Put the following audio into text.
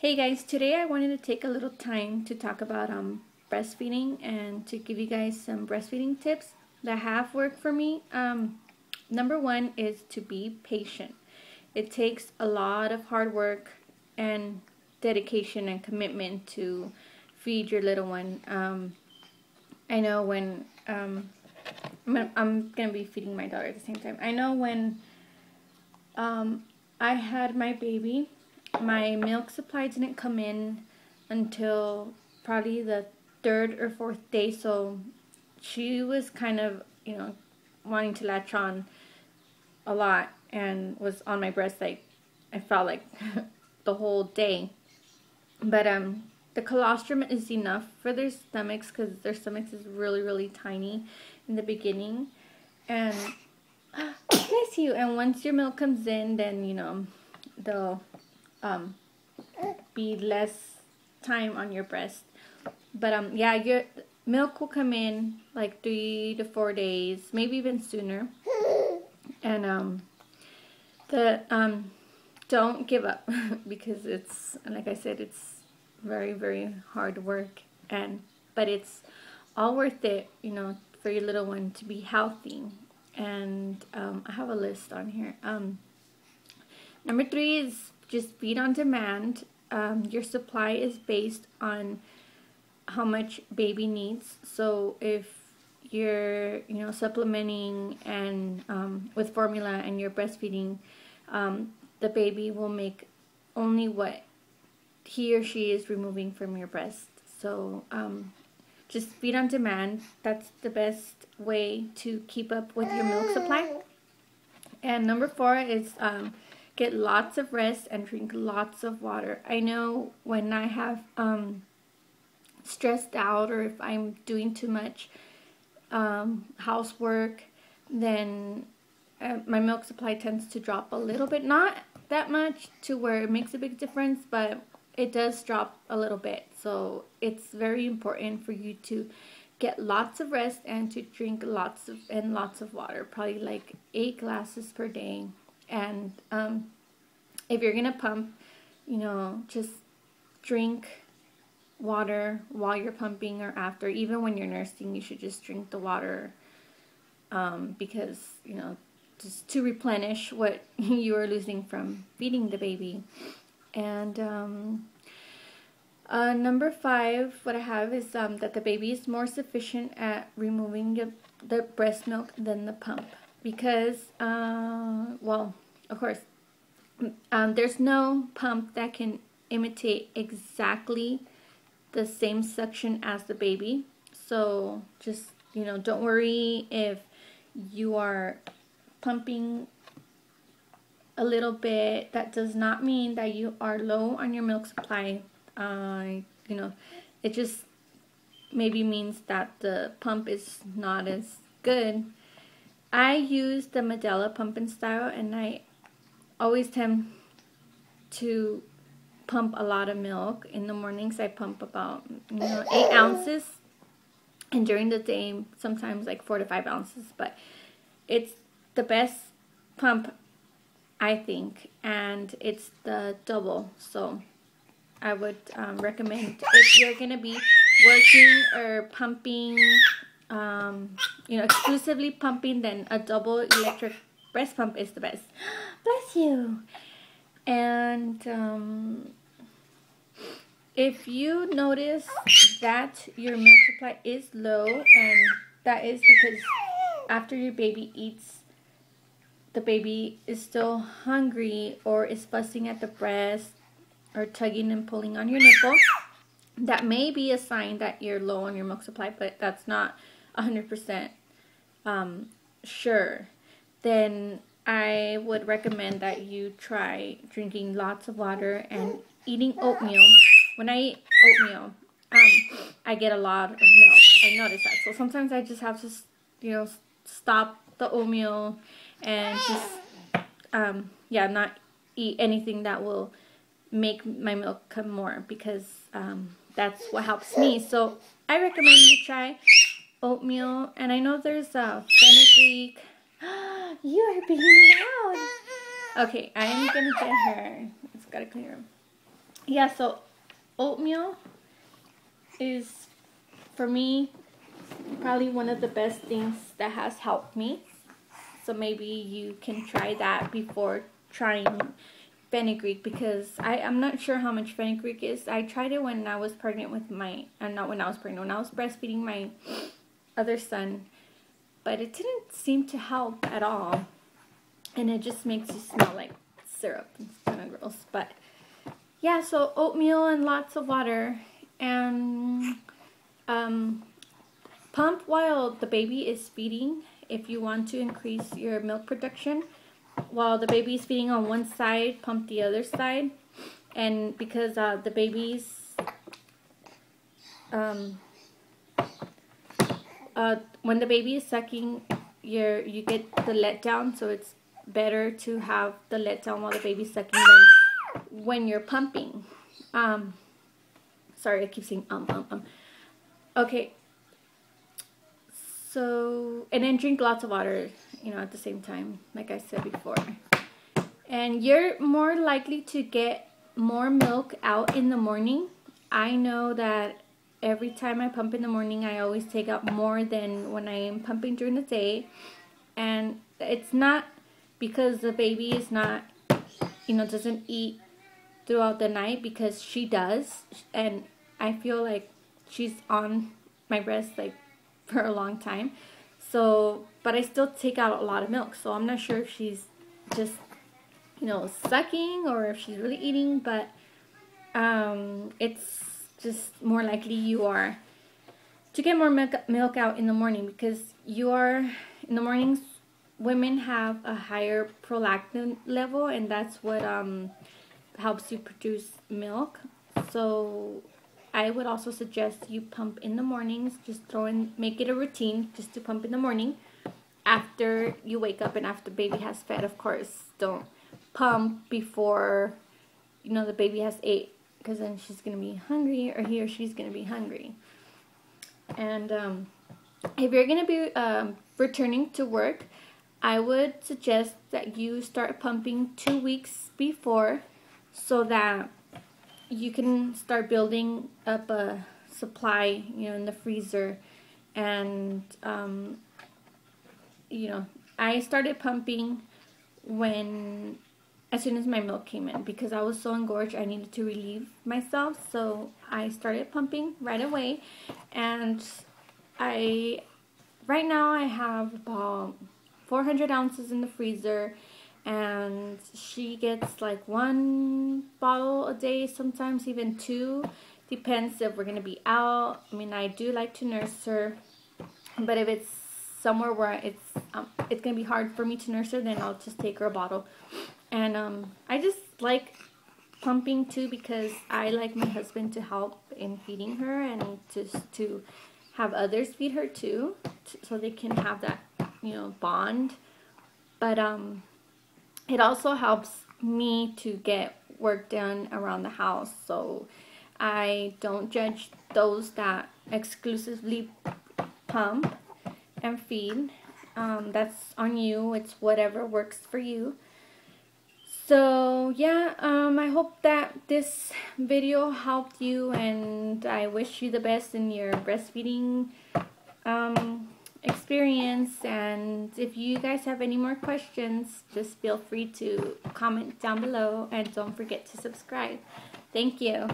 Hey guys, today I wanted to take a little time to talk about breastfeeding and to give you guys some breastfeeding tips that have worked for me. Number one is to be patient. It takes a lot of hard work and dedication and commitment to feed your little one. I know when I'm gonna be feeding my daughter at the same time. I know when I had my baby, my milk supply didn't come in until probably the third or fourth day, so she was kind of, wanting to latch on a lot and was on my breast, like, I felt like the whole day. But the colostrum is enough for their stomachs because their stomachs is really, really tiny in the beginning. And bless you. And once your milk comes in, then, they'll be less time on your breast. But yeah, your milk will come in like 3 to 4 days, maybe even sooner. And don't give up because it's, like I said, it's very, very hard work, but it's all worth it, for your little one to be healthy. And I have a list on here. Number 3 is just feed on demand. Your supply is based on how much baby needs. So if you're, supplementing and with formula and you're breastfeeding, the baby will make only what he or she is removing from your breast. So just feed on demand. That's the best way to keep up with your milk supply. And number 4 is get lots of rest and drink lots of water. I know when I have stressed out or if I'm doing too much housework, then my milk supply tends to drop a little bit. Not that much to where it makes a big difference, but it does drop a little bit. So it's very important for you to get lots of rest and to drink lots of water, probably like 8 glasses per day. And if you're gonna pump, just drink water while you're pumping or after. Even when you're nursing, you should just drink the water because, just to replenish what you are losing from feeding the baby. And number 5, what I have is that the baby is more sufficient at removing the breast milk than the pump. Because, well, of course, there's no pump that can imitate exactly the same suction as the baby. So just, don't worry if you are pumping a little bit. That does not mean that you are low on your milk supply. It just maybe means that the pump is not as good. I use the Medela pump and style, and I always tend to pump a lot of milk. In the mornings I pump about 8 ounces, and during the day sometimes like 4 to 5 ounces. But it's the best pump, I think, and it's the double. So I would recommend, if you're gonna be working or pumping, exclusively pumping, then a double electric breast pump is the best. Bless you. And if you notice that your milk supply is low, and that is because after your baby eats, the baby is still hungry or is fussing at the breast or tugging and pulling on your nipple, that may be a sign that you're low on your milk supply, but that's not 100% sure. Then I would recommend that you try drinking lots of water and eating oatmeal. When I eat oatmeal, I get a lot of milk. I notice that. So sometimes I just have to, stop the oatmeal and just, not eat anything that will make my milk come more, because that's what helps me. So I recommend you try oatmeal. And I know there's fenugreek. You are being loud. Okay, I'm gonna get her. It's gotta clear him. yeah, so oatmeal is, for me, probably one of the best things that has helped me. So maybe you can try that before trying fenugreek, because I'm not sure how much fenugreek is. I tried it when I was pregnant with my, not when I was pregnant, when I was breastfeeding my other son, but it didn't seem to help at all. And it just makes you smell like syrup. It's kind of gross. But yeah, so oatmeal and lots of water. And pump while the baby is feeding if you want to increase your milk production. While the baby is feeding on one side, pump the other side. And because the baby's when the baby is sucking, you get the letdown, so it's better to have the letdown while the baby's sucking than when you're pumping. Sorry, I keep saying Okay. So, and then drink lots of water, at the same time, like I said before. And you're more likely to get more milk out in the morning. I know that every time I pump in the morning, I always take out more than when I am pumping during the day. And it's not because the baby is not, doesn't eat throughout the night, because she does. And I feel like she's on my breast, like, for a long time. So, but I still take out a lot of milk. So I'm not sure if she's just, sucking or if she's really eating. But it's just more likely you are to get more milk out in the morning, because in the mornings, women have a higher prolactin level, and that's what helps you produce milk. So I would also suggest you pump in the mornings. Just make it a routine just to pump in the morning after you wake up and after baby has fed, of course. Don't pump before, the baby has ate, because then she's going to be hungry, or he or she's going to be hungry. And if you're going to be returning to work, I would suggest that you start pumping 2 weeks before, so that you can start building up a supply, in the freezer. And, I started pumping as soon as my milk came in, because I was so engorged, I needed to relieve myself. So I started pumping right away. And right now I have about 400 ounces in the freezer. And she gets like 1 bottle a day, sometimes even 2. Depends if we're going to be out. I mean, I do like to nurse her, but if it's somewhere where it's going to be hard for me to nurse her, then I'll just take her a bottle. And I just like pumping too, because I like my husband to help in feeding her, and just to have others feed her too, so they can have that, bond. But it also helps me to get work done around the house. So I don't judge those that exclusively pump and feed. That's on you. It's whatever works for you. So yeah, I hope that this video helped you, and I wish you the best in your breastfeeding experience. And if you guys have any more questions, just feel free to comment down below, and don't forget to subscribe. Thank you.